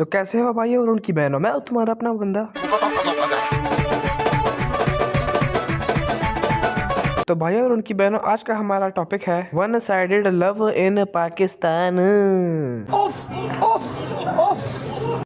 तो कैसे हो भाई और उनकी बहनों, मैं तुम्हारा अपना बंदा। तो भाई और उनकी बहनों, आज का हमारा टॉपिक है one sided love in Pakistan.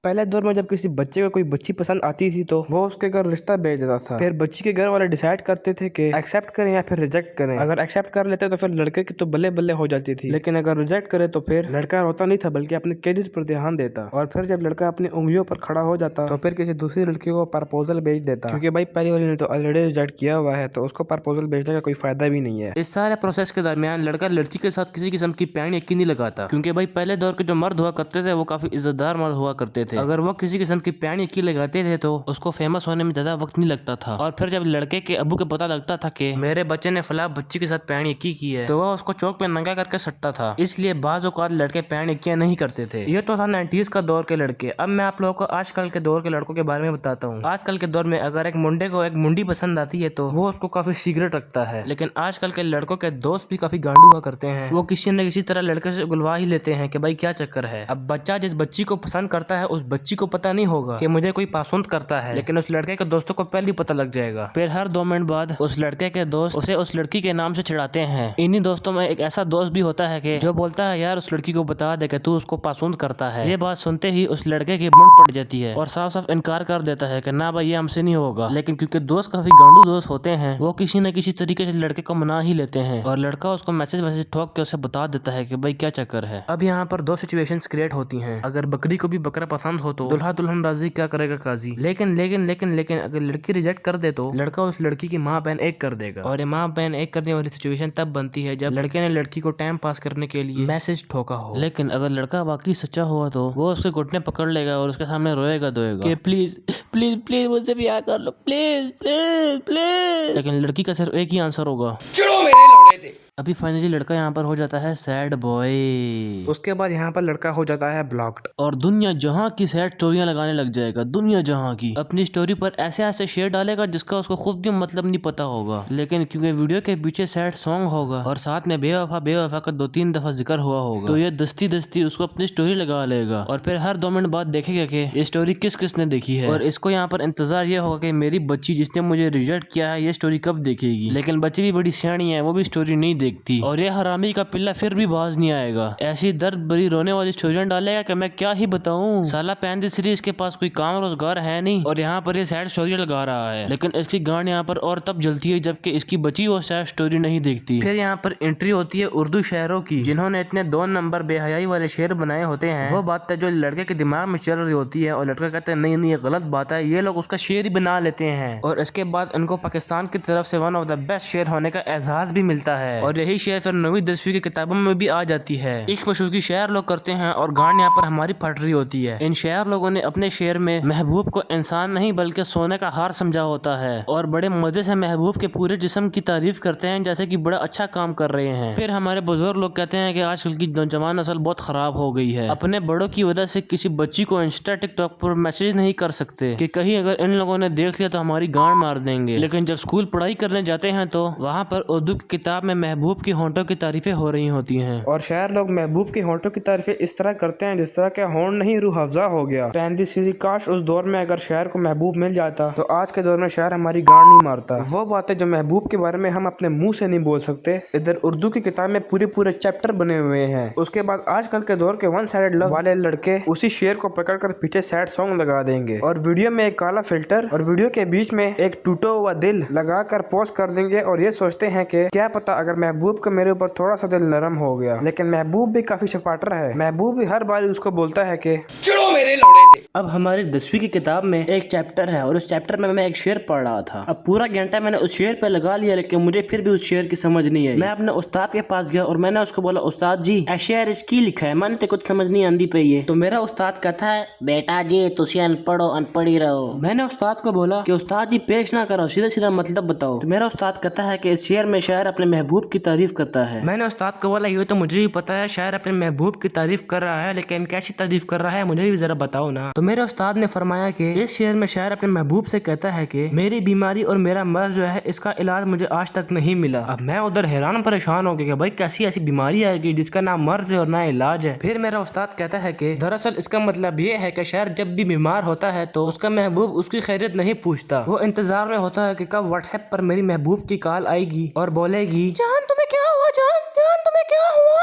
पहले दौर में जब किसी बच्चे को कोई बच्ची पसंद आती थी तो वो उसके घर रिश्ता भेज देता था। फिर बच्ची के घर वाले डिसाइड करते थे कि एक्सेप्ट करें या फिर रिजेक्ट करें। अगर एक्सेप्ट कर लेते तो फिर लड़के की तो बल्ले बल्ले हो जाती थी, लेकिन अगर रिजेक्ट करे तो फिर लड़का रोता नहीं था बल्कि अपने करियर पर ध्यान देता। और फिर जब लड़का अपनी उंगलियों पर खड़ा हो जाता तो फिर किसी दूसरी लड़की को प्रपोजल भेज देता, क्योंकि भाई पहली वाली ने तो ऑलरेडी रिजेक्ट किया हुआ है तो उसको प्रपोजल भेजने का कोई फायदा भी नहीं है। इस सारे प्रोसेस के दरमियान लड़का लड़की के साथ किसी किस्म की पैन यकीन नहीं लगाता, क्योंकि भाई पहले दौर के जो मर्द हुआ करते थे वो काफी इज्जतदार मर्द हुआ करते थे। अगर वो किसी किस्म की पैन यकीन लगाते थे तो उसको फेमस होने में ज्यादा वक्त नहीं लगता था। और फिर जब लड़के के अब्बू को पता लगता था कि मेरे बच्चे ने फला बच्ची के साथ पैन यकी की है तो वो उसको चौक पे नंगा करके सटता था। इसलिए बाज़ औक़ात लड़के पैन यकियां नहीं करते थे। ये तो था 90s का दौर के लड़के। अब मैं आप लोगों को आजकल के दौर के लड़कों के बारे में बताता हूँ। आजकल के दौर में अगर एक मुंडे को एक मुंडी पसंद आती है तो वो उसको काफी सीक्रेट रखता है, लेकिन आजकल के लड़कों के दोस्त भी काफी गांडू हुआ करते हैं। वो किसी न किसी तरह लड़के से गुलवा ही लेते हैं कि भाई क्या चक्कर है। अब बच्चा जिस बच्ची को पसंद करता है उस बच्ची को पता नहीं होगा कि मुझे कोई पसंद करता है, लेकिन उस लड़के के दोस्तों को पहले ही पता लग जाएगा। फिर हर 2 मिनट बाद उस लड़के के दोस्त उसे उस लड़की के नाम से चिढ़ाते हैं। इन्हीं दोस्तों में एक ऐसा दोस्त भी होता है कि जो बोलता है यार उस लड़की को बता दे कि तू उसको पसंद करता है। ये बात सुनते ही उस लड़के की मुंड पड़ जाती है और साफ साफ इनकार कर देता है कि ना भाई ये हमसे नहीं होगा। लेकिन क्योंकि दोस्त काफी गांडू दोस्त होते हैं वो किसी न किसी तरीके से लड़के को मना ही लेते हैं और लड़का उसको मैसेज ठोक के उसे बता देता है कि भाई क्या चक्कर है। अब यहाँ पर 2 सिचुएशंस क्रिएट होती हैं। अगर बकरी को भी बकरा पसंद हो तो दुल्हा दुल्हन राजी क्या करेगा काजी। लेकिन लेकिन लेकिन लेकिन अगर लड़की रिजेक्ट कर दे तो लड़का उस लड़की की माँ बहन एक कर देगा। और ये माँ बहन एक करने वाली सिचुएशन तब बनती है जब लड़के ने लड़की को टाइम पास करने के लिए मैसेज ठोका हो। लेकिन अगर लड़का वाकई सच्चा हुआ तो वो उसके घुटने पकड़ लेगा और उसके सामने रोएगा धोएगा कि प्लीज प्लीज प्लीज मुझसे ब्याह कर लो, प्लीज प्लीज प्लीज। लेकिन लड़की का सिर्फ एक ही आंसर होगा, चलो मेरे लौड़े दे। अभी फाइनली लड़का यहाँ पर हो जाता है सैड बॉय। उसके बाद यहाँ पर लड़का हो जाता है ब्लॉक्ड और दुनिया जहाँ की सैड स्टोरियां लगाने लग जाएगा। दुनिया जहाँ की अपनी स्टोरी पर ऐसे ऐसे शेयर डालेगा जिसका उसको खुद भी मतलब नहीं पता होगा, लेकिन क्योंकि वीडियो के पीछे सैड सॉन्ग होगा और साथ में बेवफा बेवफा का 2-3 दफा जिक्र हुआ होगा तो ये दस्ती दस्ती उसको अपनी स्टोरी लगा लेगा। और फिर हर 2 मिनट बाद देखेगा कि ये स्टोरी किस किस ने देखी है। और इसको यहाँ पर इंतजार ये होगा कि मेरी बच्ची जिसने मुझे रिजेक्ट किया है ये स्टोरी कब देखेगी। लेकिन बच्ची भी बड़ी सियाणी है, वो भी स्टोरी नहीं देखती और ये हरामी का पिल्ला फिर भी बाज नहीं आएगा। ऐसी दर्द भरी रोने वाली स्टोरियां डालेगा कि मैं क्या ही बताऊं। साला पैंदी सीरीज के पास कोई काम रोजगार है नहीं और यहाँ पर ये सैड स्टोरी लगा रहा है, लेकिन इसकी गांड यहाँ पर और तब जलती है जबकि इसकी बची वो सैड स्टोरी नहीं देखती। फिर यहाँ पर एंट्री होती है उर्दू शायरों की जिन्होंने इतने 2 नंबर बेहयाई वाले शेर बनाए होते हैं। वो बात है जो लड़के के दिमाग में चल रही होती है और लड़का कहता है नहीं नहीं ये गलत बात है, ये लोग उसका शेर ही बना लेते हैं। और इसके बाद उनको पाकिस्तान की तरफ से वन ऑफ द बेस्ट शेर होने का एहसास भी मिलता है और यही शेर फिर 9वीं 10वीं की किताबों में भी आ जाती है। इश्क मशहूर की शेर लोग करते हैं और गांड यहाँ पर हमारी फट रही होती है। इन शेर लोगों ने अपने शेर में महबूब को इंसान नहीं बल्कि सोने का हार समझा होता है और बड़े मजे से महबूब के पूरे जिस्म की तारीफ करते हैं जैसे कि बड़ा अच्छा काम कर रहे हैं। फिर हमारे बुजुर्ग लोग कहते हैं कि आजकल की नौजवान नस्ल बहुत खराब हो गई है, अपने बड़ों की वजह से किसी बच्ची को इंस्टा टिकटॉक पर मैसेज नहीं कर सकते कि कहीं अगर इन लोगों ने देख लिया तो हमारी गांड मार देंगे। लेकिन जब स्कूल पढ़ाई करने जाते हैं तो वहाँ पर उर्दू की किताब में महबूब की होंठों की तारीफें हो रही होती हैं और शायर लोग महबूब के होंठों की तारीफें इस तरह करते हैं जिस तरह के होंठ नहीं रूह अफ़ज़ा हो गया। पैंदी सीरी काश उस दौर में अगर शायर को महबूब मिल जाता तो आज के दौर में शायर हमारी गांड नहीं मारता। वो बातें जो महबूब के बारे में हम अपने मुंह से नहीं बोल सकते, इधर उर्दू की किताब में पूरे चैप्टर बने हुए हैं। उसके बाद आजकल के दौर के वन साइडेड लव वाले लड़के उसी शेर को पकड़कर पीछे सैड सॉन्ग लगा देंगे और वीडियो में एक काला फिल्टर और वीडियो के बीच में एक टूटा हुआ दिल लगाकर पोस्ट कर देंगे और ये सोचते हैं कि क्या पता अगर महबूब का मेरे ऊपर थोड़ा सा दिल नरम हो गया। लेकिन महबूब भी काफी चपाटर है, महबूब भी हर बार उसको बोलता है कि चलो मेरे लौड़े दे। अब हमारी 10वीं की किताब में एक चैप्टर है और उस चैप्टर में मैं एक शेर पढ़ रहा था। अब पूरा घंटा मैंने उस शेर पे लगा लिया लेकिन मुझे फिर भी उस शेर की समझ नहीं आई। मैं अपने उस्ताद के पास गया और मैंने उसको बोला उस्ताद जी ए शेर इसकी लिखा है, मन तो कुछ समझ नहीं आंदी पे ये। तो मेरा उस्ताद कहता है बेटा जी तुसी अनपढ़ो अनपढ़ी रहो। मैंने उस्ताद को बोला कि उस्ताद जी पेश ना करो, सीधा सीधा मतलब बताओ। तो मेरा उस्ताद कहता है कि इस शेर में शायर अपने महबूब की तारीफ करता है। मैंने उस्ताद को बोला ये तो मुझे भी पता है शायर अपने महबूब की तारीफ कर रहा है, लेकिन कैसी तारीफ कर रहा है मुझे भी जरा बताओ ना। نا। تو میرے استاد نے فرمایا کہ اس شعر میں شاعر اپنے محبوب سے کہتا ہے کہ میری بیماری اور میرا مرض جو ہے اس کا علاج مجھے آج تک نہیں ملا۔ اب میں ادھر حیران پریشان ہو گیا کہ بھائی کیسی ایسی بیماری آئے گی جس کا نہ مرض ہے اور نہ علاج ہے۔ پھر میرا استاد کہتا ہے کہ دراصل اس کا مطلب یہ ہے کہ شاعر جب بھی بیمار ہوتا ہے تو اس کا محبوب اس کی خیریت نہیں پوچھتا، وہ انتظار میں ہوتا ہے کہ کب واٹس ایپ پر میری محبوب کی کال آئے گی اور بولے گی جان تمہیں کیا ہوا، جان تمہیں کیا ہوا،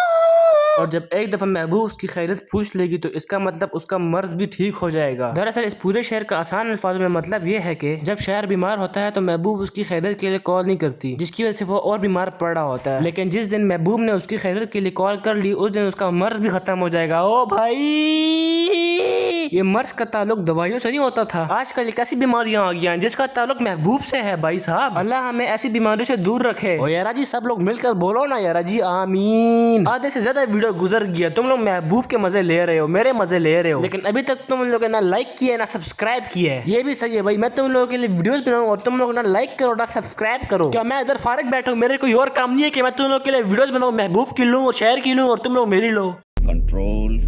اور جب ایک دفعہ محبوب اس کی خیریت پوچھ لے گی تو اس کا مطلب اس کا مرض بھی ٹھیک ہو جائے گا۔ دراصل اس پورے شعر کا آسان الفاظوں میں مطلب یہ ہے کہ جب شاعر بیمار ہوتا ہے تو محبوب اس کی خیریت کے لیے کال نہیں کرتی، جس کی وجہ سے وہ اور بیمار پڑ رہا ہوتا ہے، لیکن جس دن محبوب نے اس کی خیریت کے لیے کال کر لی اس دن اس کا مرض بھی ختم ہو جائے گا۔ او بھائی، یہ مرض کا تعلق دوائیوں سے نہیں ہوتا تھا، آج کل ایسی بیماریاں آ گئی ہیں جس کا تعلق محبوب سے ہے۔ بھائی صاحب، اللہ ہمیں ایسی بیماریوں سے دور رکھے۔ اور یارا جی سب لوگ مل کر بولو نا یارا جی آمین۔ آدھے سے زیادہ ویڈیو گزر گیا، تم لوگ محبوب کے مزے لے رہے ہو، میرے مزے لے رہے ہو، لیکن ابھی تک تم لوگوں نے نہ لائک کیا ہے نہ سبسکرائب کیا ہے۔ یہ بھی صحیح ہے بھائی، میں تم لوگوں کے لیے ویڈیوز بناؤں اور تم لوگ نہ لائک کرو نہ سبسکرائب کرو۔ کیا میں ادھر فارغ بیٹھا ہوں، میرے کوئی اور کام نہیں ہے کہ میں تم لوگوں کے لیے ویڈیوز بناؤں، محبوب کی لوں اور شہر کی لوں اور تم لوگ میری لو؟ کنٹرول۔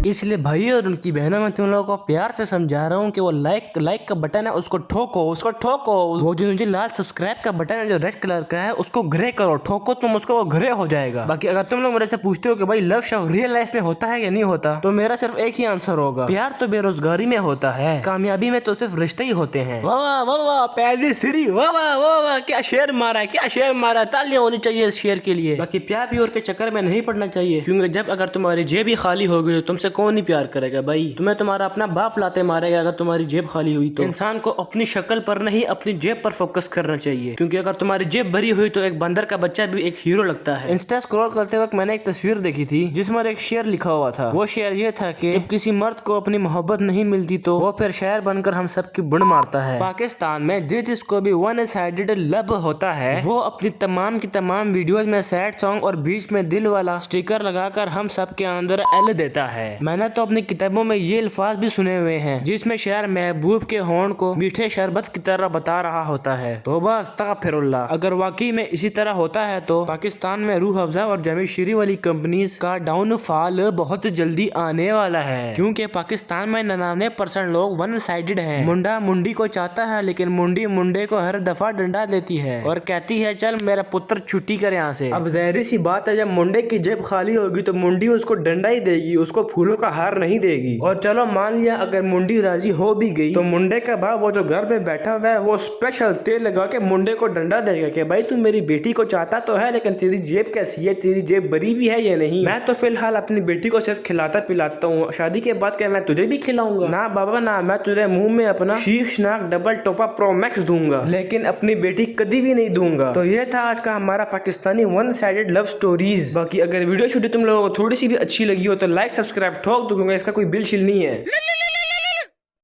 اس لیے بھائی اور ان کی بہنوں میں تم لوگوں کو پیار سے سمجھا رہا ہوں کہ وہ لائک کا بٹن ہے اس کو ٹھوکو، اس کو ٹھوکو۔ وہ جو مجھے لال سبسکرائب کا بٹن ہے جو ریڈ کلر کا ہے اس کو گرے کرو، ٹھوکو تم اس کو، وہ گرے ہو جائے گا۔ باقی اگر تم لوگ میرے سے پوچھتے ہو کہ بھائی لو شو ریئل لائف میں ہوتا ہے یا نہیں ہوتا، تو میرا صرف ایک ہی آنسر ہوگا، پیار تو بے روزگاری میں ہوتا ہے، کامیابی میں تو صرف رشتے ہی ہوتے ہیں۔ واہ واہ واہ واہ پہلی سری، واہ واہ واہ واہ، کیا شعر مارا ہے، کیا شعر مارا ہے، تالیاں ہونی چاہیے اس شعر کے لیے۔ باقی پیار پیور کے چکر میں نہیں پڑنا چاہیے، کیونکہ جب اگر تمہاری جیب ہی خالی ہوگی تو تم سے کون نہیں پیار کرے گا بھائی، تمہیں تمہارا اپنا باپ لاتے مارے گا اگر تمہاری جیب خالی ہوئی تو۔ انسان کو اپنی شکل پر نہیں اپنی جیب پر فوکس کرنا چاہیے، کیونکہ اگر تمہاری جیب بھری ہوئی تو ایک بندر کا بچہ بھی ایک ہیرو لگتا ہے۔ انسٹا اسکرول کرتے وقت میں نے ایک تصویر دیکھی تھی جس میں ایک شعر لکھا ہوا تھا، وہ شعر یہ تھا کہ جب کسی مرد کو اپنی محبت نہیں ملتی تو وہ پھر شاعر بن کر ہم سب کی بن مارتا ہے۔ پاکستان میں جس کو بھی ون سائیڈڈ لب ہوتا ہے وہ اپنی تمام کی تمام ویڈیوز میں سیڈ سانگ اور بیچ میں دل والا سٹیکر لگا کر ہم سب کے اندر ایل دیتا ہے۔ میں نے تو اپنی کتابوں میں یہ الفاظ بھی سنے ہوئے ہیں جس میں شاعر محبوب کے ہونٹ کو میٹھے شربت کی طرح بتا رہا ہوتا ہے۔ توبہ استغفر اللہ، اگر واقعی میں اسی طرح ہوتا ہے تو پاکستان میں روح افزا اور جامع شیری والی کمپنیز کا ڈاؤن فال بہت جلدی آنے والا ہے، کیونکہ پاکستان میں 99% لوگ ون سائیڈڈ ہیں۔ منڈا منڈی کو چاہتا ہے لیکن منڈی منڈے کو ہر دفعہ ڈنڈا دیتی ہے اور کہتی ہے چل میرا پتر چھٹی کر یہاں سے۔ اب ظاہری سی بات ہے، جب منڈے کی جیب خالی ہوگی تو منڈی اس کو ڈنڈا ہی دے گی، اس کو پھولوں کا ہار نہیں دے گی۔ اور چلو مان لیا اگر منڈی راضی ہو بھی گئی تو منڈے کا باپ وہ جو گھر میں بیٹھا ہوا ہے وہ اسپیشل تیل لگا کے منڈے کو ڈنڈا دے گا کہ بھائی تو میری بیٹی کو چاہتا تو ہے لیکن تیری جیب کیسی ہے، تیری جیب بری بھی ہے یا نہیں۔ میں تو فی الحال اپنی بیٹی کو صرف کھلاتا پلاتا ہوں، شادی کے بعد کیا میں تجھے بھی کھلاؤں گا؟ نہ بابا نہ، میں تجھے منہ میں اپنا شیش ناک ڈبل ٹوپا پرو میکس دوں گا، لیکن اپنی بیٹی کبھی بھی نہیں دوں گا۔ تو یہ تھا آج کا ہمارا پاکستانی ون سائیڈڈ لو سٹوریز۔ باقی اگر ویڈیو تم لوگوں کو تھوڑی سی بھی اچھی لگی ہو تو لائک سبسکرائب ٹھوک دو، کیونکہ اس کا کوئی بل شل نہیں ہے۔